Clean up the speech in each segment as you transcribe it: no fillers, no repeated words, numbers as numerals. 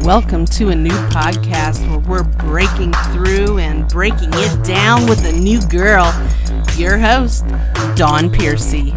Welcome to a new podcast where we're breaking through and breaking it down with a new girl. Your host, Dawn Piercy.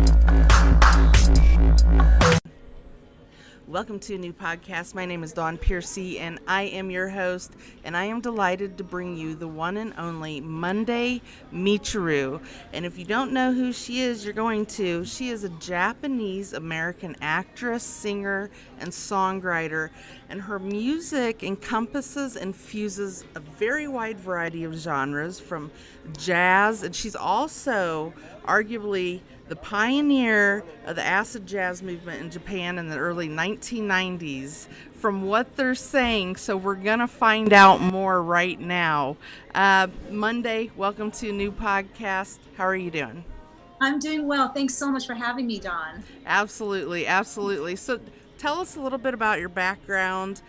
Welcome to a new podcast. My name is Dawn Piercy, and I am your host, and I am delighted to bring you the one and only Monday Michiru. And if you don't know who she is, you're going to. She is a Japanese American actress, singer, and songwriter, and her music encompasses and fuses a very wide variety of genres, from jazz, and she's also arguably the pioneer of the acid jazz movement in Japan in the early 1990s, from what they're saying. So we're going to find out more right now. Monday, welcome to a new podcast. How are you doing? I'm doing well. Thanks so much for having me, Dawn. Absolutely, absolutely. So tell us a little bit about your background.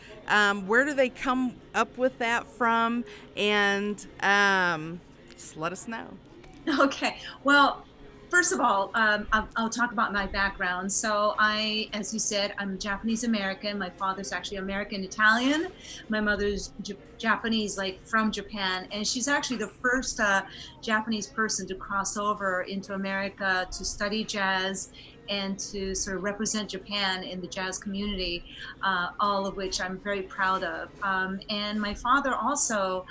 Where do they come up with that from? And just let us know. Okay. Well, first of all, I'll talk about my background. So as you said, I'm Japanese American. My father's actually American Italian. My mother's Japanese, like from Japan. And she's actually the first Japanese person to cross over into America to study jazz and to sort of represent Japan in the jazz community, all of which I'm very proud of. And my father also,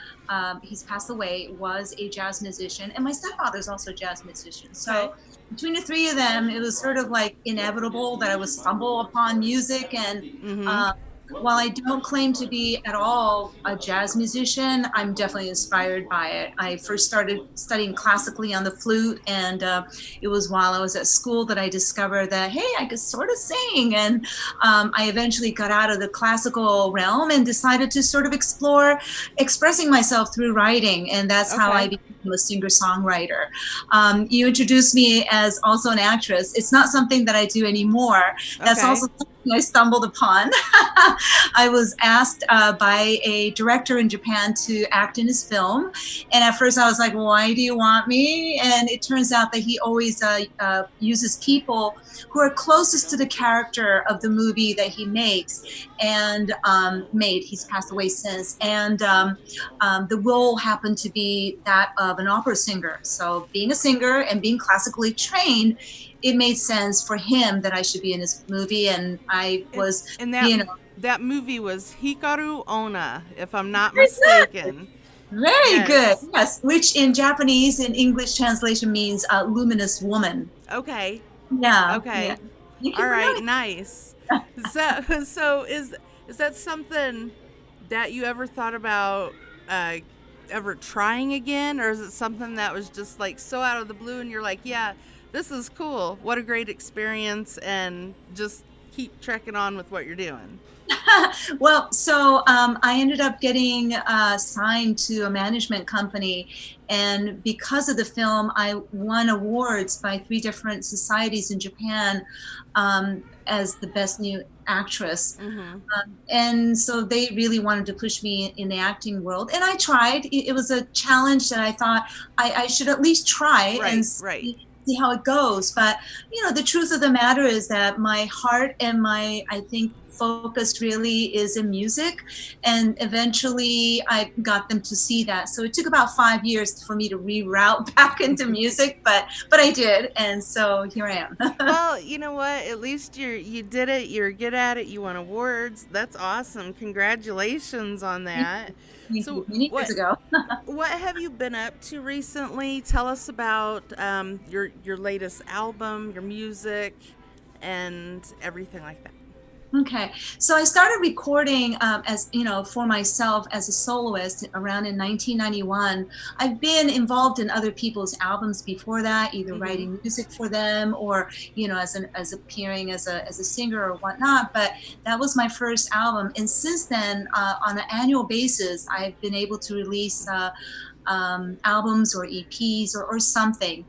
he's passed away, was a jazz musician, and my stepfather's also a jazz musician. So between the three of them, it was sort of like inevitable that I would stumble upon music. And while I don't claim to be at all a jazz musician, I'm definitely inspired by it. I first started studying classically on the flute, and it was while I was at school that I discovered that, hey, I could sort of sing. And I eventually got out of the classical realm and decided to sort of explore expressing myself through writing. And that's how I became a singer-songwriter. You introduced me as also an actress. It's not something that I do anymore. That's also something I stumbled upon. I was asked by a director in Japan to act in his film. And at first I was like, why do you want me? And it turns out that he always uses people who are closest to the character of the movie that he makes and made. He's passed away since. And the role happened to be that of an opera singer. So being a singer and being classically trained, it made sense for him that I should be in his movie. And I was, that movie was Hikaru Onna, if I'm not mistaken. Very good. Yes, which in Japanese, in English translation means luminous woman. Okay. Yeah. Okay. Yeah. All right. Nice. So is that something that you ever thought about ever trying again, or is it something that was just like so out of the blue and you're like, yeah, this is cool, what a great experience, and just keep trekking on with what you're doing? Well, so I ended up getting signed to a management company, and because of the film, I won awards by 3 different societies in Japan as the best new actress. And so they really wanted to push me in the acting world, and I tried. It was a challenge that I thought I should at least try and see how it goes. But the truth of the matter is that my heart and my, I think, focus really is in music, and eventually I got them to see that. So it took about 5 years for me to reroute back into music, but I did, and so here I am. Well, you know what? At least you did it. You're good at it. You won awards. That's awesome. Congratulations on that. So many years ago. What have you been up to recently? Tell us about your latest album, your music, and everything like that. Okay, so I started recording as for myself as a soloist around in 1991. I've been involved in other people's albums before that, either writing music for them or as appearing as a singer or whatnot. But that was my first album, and since then, on an annual basis, I've been able to release albums or EPs or something.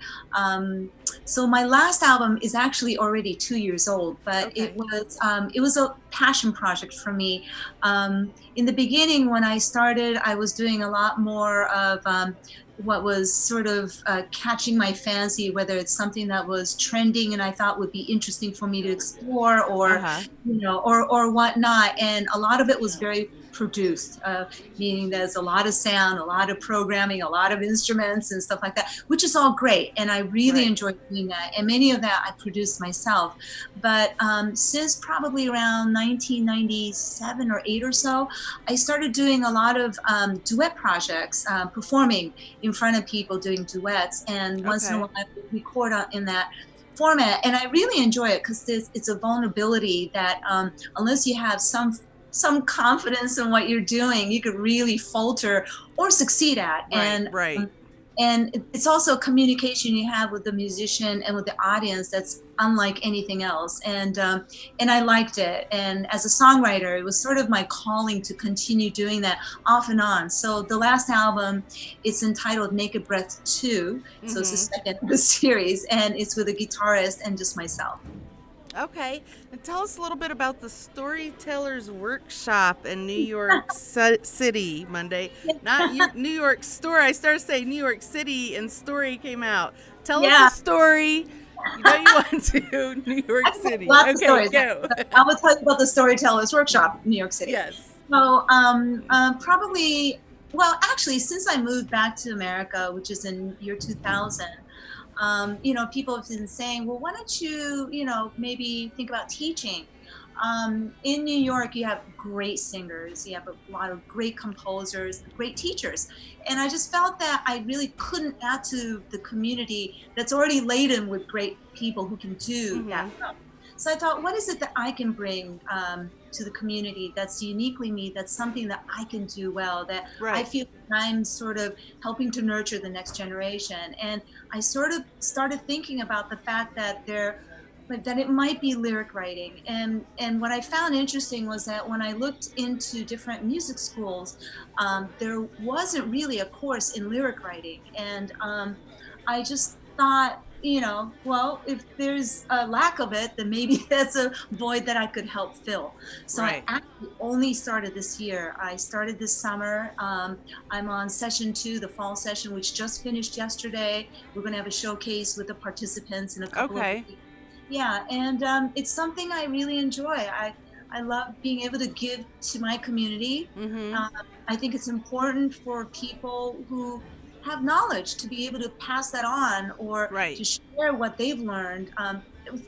So my last album is actually already 2 years old, but it was a passion project for me. In the beginning, when I started, I was doing a lot more of what was sort of catching my fancy, whether it's something that was trending and I thought would be interesting for me to explore, or or whatnot. And a lot of it was very produced, meaning there's a lot of sound, a lot of programming, a lot of instruments and stuff like that, which is all great. And I really Right. enjoy doing that. And many of that I produced myself. But since probably around 1997 or 8 or so, I started doing a lot of duet projects, performing in front of people doing duets. And once in a Okay. while, I would record in that format. And I really enjoy it because it's a vulnerability that unless you have some confidence in what you're doing, you could really falter or succeed at. Right. Right. And it's also a communication you have with the musician and with the audience that's unlike anything else. And I liked it. And as a songwriter, it was sort of my calling to continue doing that off and on. So the last album, it's entitled Naked Breath 2. So it's the Mm-hmm. second of the series, and it's with a guitarist and just myself. Okay, and tell us a little bit about the Storytellers Workshop in New York City, Monday. Not New York Story. I started saying New York City, and Story came out. Tell us Yeah. a story. You know you want to. New York I can tell City. lots of Okay, stories. go. I will tell you about the Storytellers Workshop in New York City. Yes. So probably, well, actually, since I moved back to America, which is in year 2000, people have been saying, well, why don't you, maybe think about teaching? In New York, you have great singers, you have a lot of great composers, great teachers. And I just felt that I really couldn't add to the community that's already laden with great people who can do that. Mm-hmm. So I thought, what is it that I can bring to the community that's uniquely me, that's something that I can do well, that I Right. feel I'm sort of helping to nurture the next generation. And I sort of started thinking about the fact that that it might be lyric writing. And what I found interesting was that when I looked into different music schools, there wasn't really a course in lyric writing. And I just thought, well, if there's a lack of it, then maybe that's a void that I could help fill. So I Right. actually only started this year. I started this summer. I'm on session 2, the fall session, which just finished yesterday. We're going to have a showcase with the participants in a couple of Okay. weeks. Yeah, and it's something I really enjoy. I love being able to give to my community. Mm-hmm. Um, I think it's important for people who have knowledge to be able to pass that on or Right. to share what they've learned.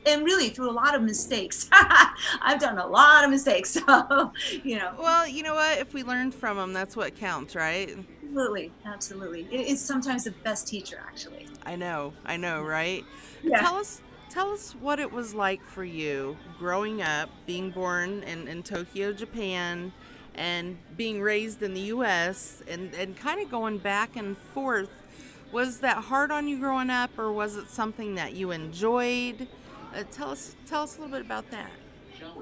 And really through a lot of mistakes. I've done a lot of mistakes. So, you know, Well, you know what? If we learn from them, that's what counts, right? absolutely, absolutely. It's sometimes the best teacher, actually. I know, right? And Yeah. tell us what it was like for you growing up, being born in Tokyo, Japan, and being raised in the U.S. and kind of going back and forth. Was that hard on you growing up, or was it something that you enjoyed? Tell us a little bit about that.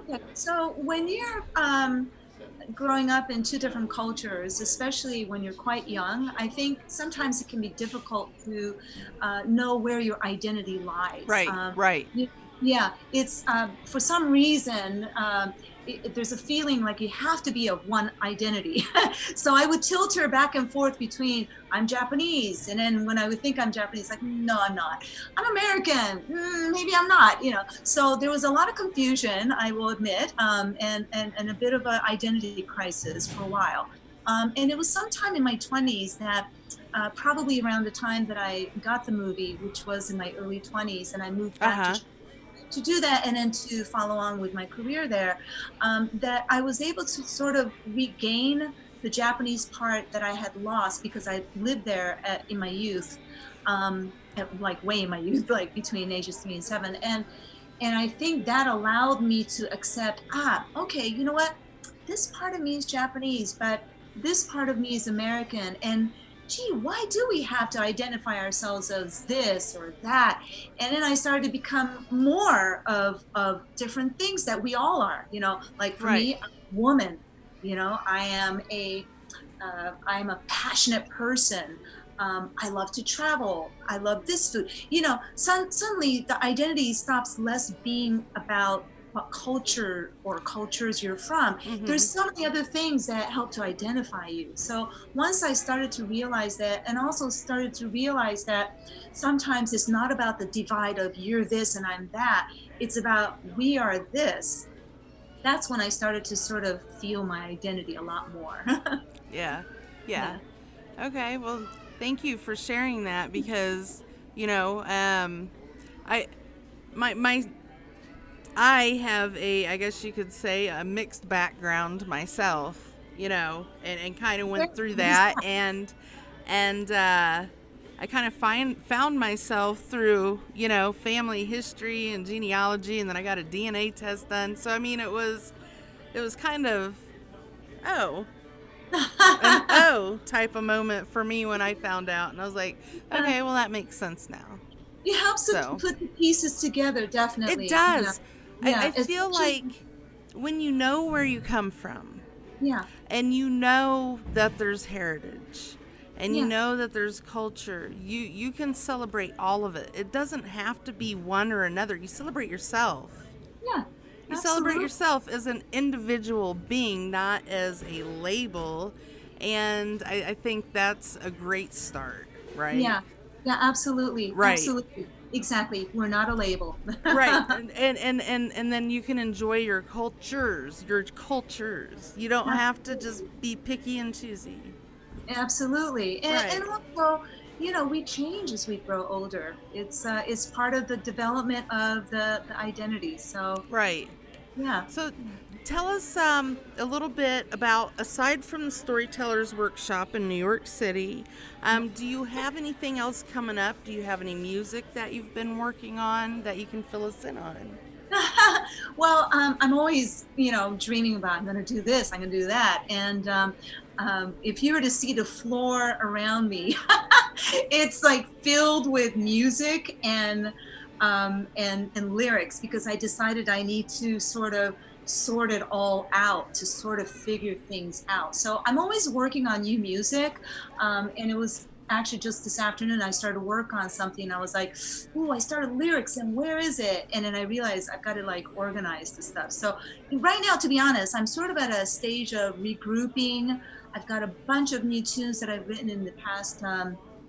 Okay. So when you're growing up in two different cultures, especially when you're quite young, I think sometimes it can be difficult to know where your identity lies. Right, right. Yeah, it's for some reason there's a feeling like you have to be of one identity. So I would tilt her back and forth between I'm Japanese, and then when I would think I'm Japanese, like no, I'm not. I'm American, maybe I'm not. So there was a lot of confusion, I will admit, and a bit of an identity crisis for a while. And it was sometime in my 20s that. Probably around the time that I got the movie, which was in my early 20s, and I moved back Uh-huh. to do that and then to follow on with my career there, that I was able to sort of regain the Japanese part that I had lost because I lived there in my youth, like way in my youth, like between ages 3 and 7. And I think that allowed me to accept, okay, you know what? This part of me is Japanese, but this part of me is American. And gee, why do we have to identify ourselves as this or that? And then I started to become more of different things that we all are, like for Right. me, I'm a woman, I'm a passionate person. I love to travel. I love this food. Suddenly the identity stops less being about what culture or cultures you're from. Mm-hmm. There's so many other things that help to identify you. So once I started to realize that, and also started to realize that sometimes it's not about the divide of you're this and I'm that, it's about we are this. that's when I started to sort of feel my identity a lot more. Yeah. Yeah. Yeah. Okay. Well, thank you for sharing that because, I my I have I guess you could say, a mixed background myself, and kind of Where went through is that, that? and I kind of found myself through, family history and genealogy, and then I got a DNA test done. So I mean, it was kind of, oh, an oh type of moment for me when I found out, and I was like, okay, well that makes sense now. It helps to So put the pieces together, it definitely. Yeah. does. I Yeah. feel Especially, like when you know where you come from, yeah. and you know that there's heritage, and you Yeah. know that there's culture, you can celebrate all of it. It doesn't have to be one or another. You celebrate yourself. Yeah. You celebrate Absolutely. yourself as an individual being, not as a label. And I think that's a great start, right? Yeah. Yeah. Absolutely. Right. Absolutely. Exactly. We're not a label. Right. And then you can enjoy your cultures. Your cultures. You don't have to just be picky and choosy. Absolutely. And Right. also, we change as we grow older. It's part of the development of the identity. So Right. yeah. So tell us a little bit about, aside from the Storytellers Workshop in New York City, do you have anything else coming up? Do you have any music that you've been working on that you can fill us in on? Well, I'm always, dreaming about I'm going to do this, I'm going to do that, and if you were to see the floor around me, it's like filled with music and lyrics because I decided I need to sort of sort it all out to sort of figure things out. So I'm always working on new music, and it was actually just this afternoon I started work on something. I was like, "Ooh, I started lyrics, and where is it?" And then I realized I've got to like organize the stuff. So right now, to be honest, I'm sort of at a stage of regrouping. I've got a bunch of new tunes that I've written in the past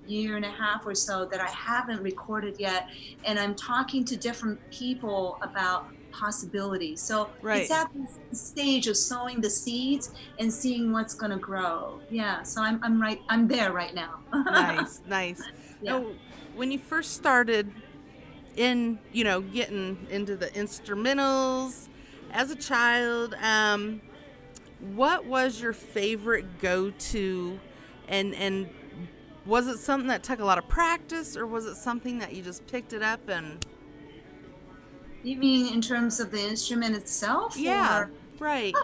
year and a half or so that I haven't recorded yet, and I'm talking to different people about possibilities. So it's Right. at this stage of sowing the seeds and seeing what's going to grow. Yeah, so I'm there right now. Nice. Nice. Yeah. Now, when you first started in, getting into the instrumentals as a child, what was your favorite go-to, and was it something that took a lot of practice, or was it something that you just picked it up and You mean in terms of the instrument itself, yeah, or? right.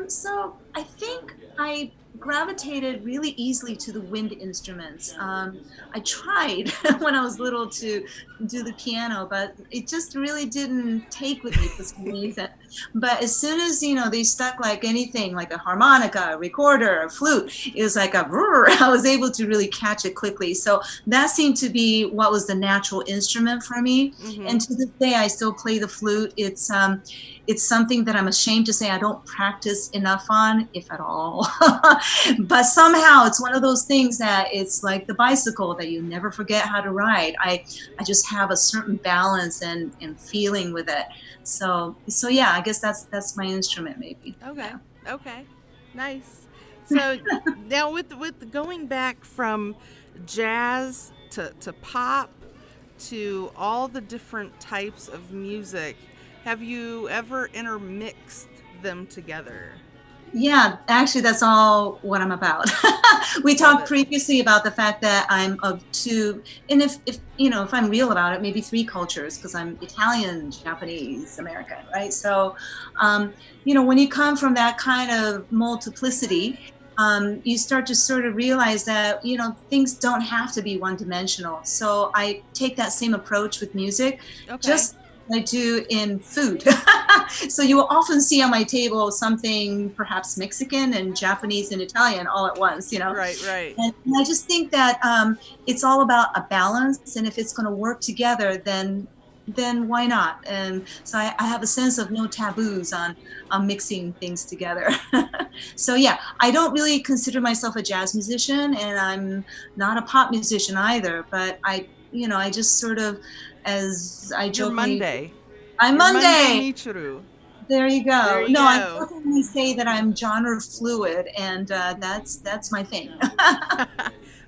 So I think I gravitated really easily to the wind instruments. I tried when I was little to do the piano, but it just really didn't take with me for some reason. But as soon as, they stuck like anything, like a harmonica, a recorder, a flute, it was like a brrr, I was able to really catch it quickly. So that seemed to be what was the natural instrument for me. And Mhm. to this day, I still play the flute. It's something that I'm ashamed to say I don't practice enough on, if at all. But somehow it's one of those things that it's like the bicycle that you never forget how to ride. I just have a certain balance and feeling with it. So yeah, I guess that's my instrument maybe. Okay. Yeah. Okay. Nice. So now, with going back from jazz to pop to all the different types of music, have you ever intermixed them together? Yeah, actually, that's all what I'm about. We Love talked it. previously about the fact that I'm of two, and if I'm real about it, maybe three cultures, because I'm Italian, Japanese, American, right? So, when you come from that kind of multiplicity, you start to sort of realize that things don't have to be one dimensional. So I take that same approach with music, Okay. just like I do in food. So you will often see on my table something perhaps Mexican and Japanese and Italian all at once. Right. Right. And I just think that it's all about a balance, and if it's going to work together, then why not? And so I have a sense of no taboos on mixing things together. So yeah, I don't really consider myself a jazz musician, and I'm not a pop musician either. But I just sort of, as I You're jokingly, Monday. I'm You're Monday Monday. Michiru. There you There go. you No, I go. definitely say that I'm genre fluid, and that's my thing.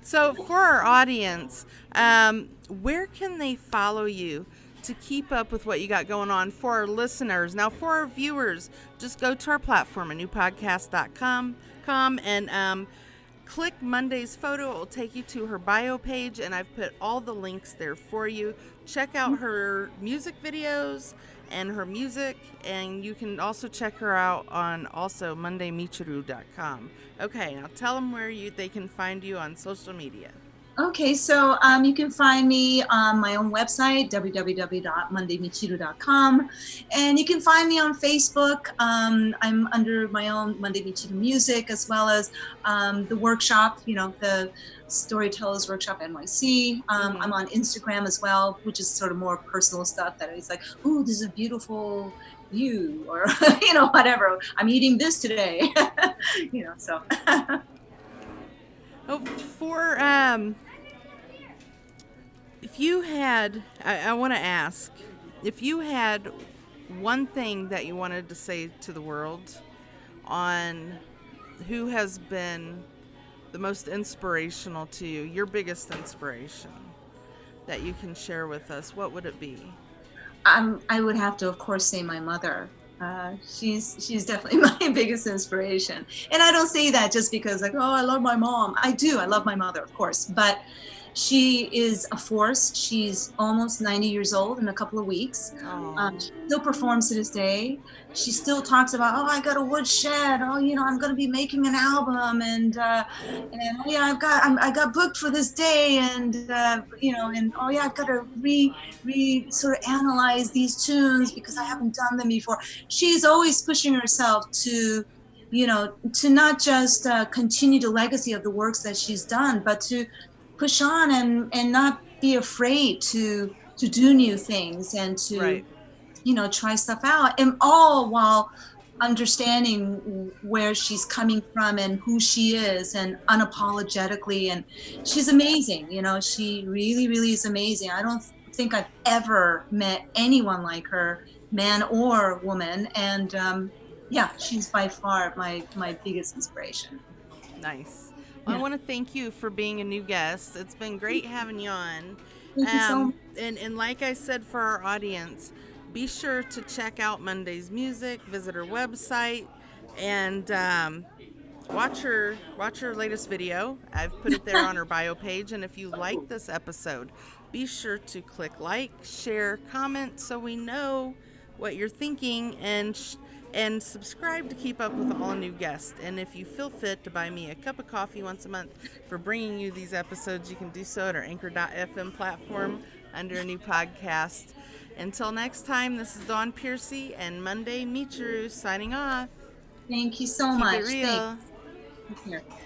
So, for our audience, where can they follow you to keep up with what you got going on? For our listeners, now for our viewers, just go to our platform, anewpodcast.com, and click Monday's photo. It will take you to her bio page, and I've put all the links there for you. Check out her music videos and her music, and you can also check her out on also mondaymichiru.com. Okay, now tell them where they can find you on social media. Okay, so you can find me on my own website, www.mondaymichiru.com, and you can find me on Facebook. I'm under my own Monday Michiru Music, as well as the workshop, the Storytellers Workshop NYC. I'm on Instagram as well, which is sort of more personal stuff that is like, ooh, this is a beautiful view, or whatever. I'm eating this today, so. Oh, for if you had, I want to ask, if you had one thing that you wanted to say to the world on who has been the most inspirational to you, your biggest inspiration that you can share with us, what would it be? I would have to, of course, say my mother. She's definitely my biggest inspiration, and I don't say that just because like, oh, I love my mom. I do. I love my mother, of course, but she is a force. She's almost 90 years old in a couple of weeks. She still performs to this day. She still talks about, oh, I got a wood shed. Oh, I'm going to be making an album, and oh yeah, I got booked for this day, and and oh yeah, I've got to re sort of analyze these tunes because I haven't done them before. She's always pushing herself to to not just continue the legacy of the works that she's done, but to push on and not be afraid to do new things and to Right. try stuff out, and all while understanding where she's coming from and who she is, and unapologetically. And she's amazing. She really, really is amazing. I don't think I've ever met anyone like her, man or woman. And yeah, she's by far my biggest inspiration. Nice. Well, Yeah. I want to thank you for being a new guest. It's been great having you on. Thank you so much. And like I said, for our audience, be sure to check out Monday's music, visit her website, and watch her latest video. I've put it there on her bio page. And if you like this episode, be sure to click like, share, comment, so we know what you're thinking, and subscribe to keep up with all new guests. And if you feel fit to buy me a cup of coffee once a month for bringing you these episodes, you can do so at our anchor.fm platform under a new podcast. Until next time, this is Dawn Piercy and Monday Michiru signing off. Thank you so Keep much. it real. Thanks. Here.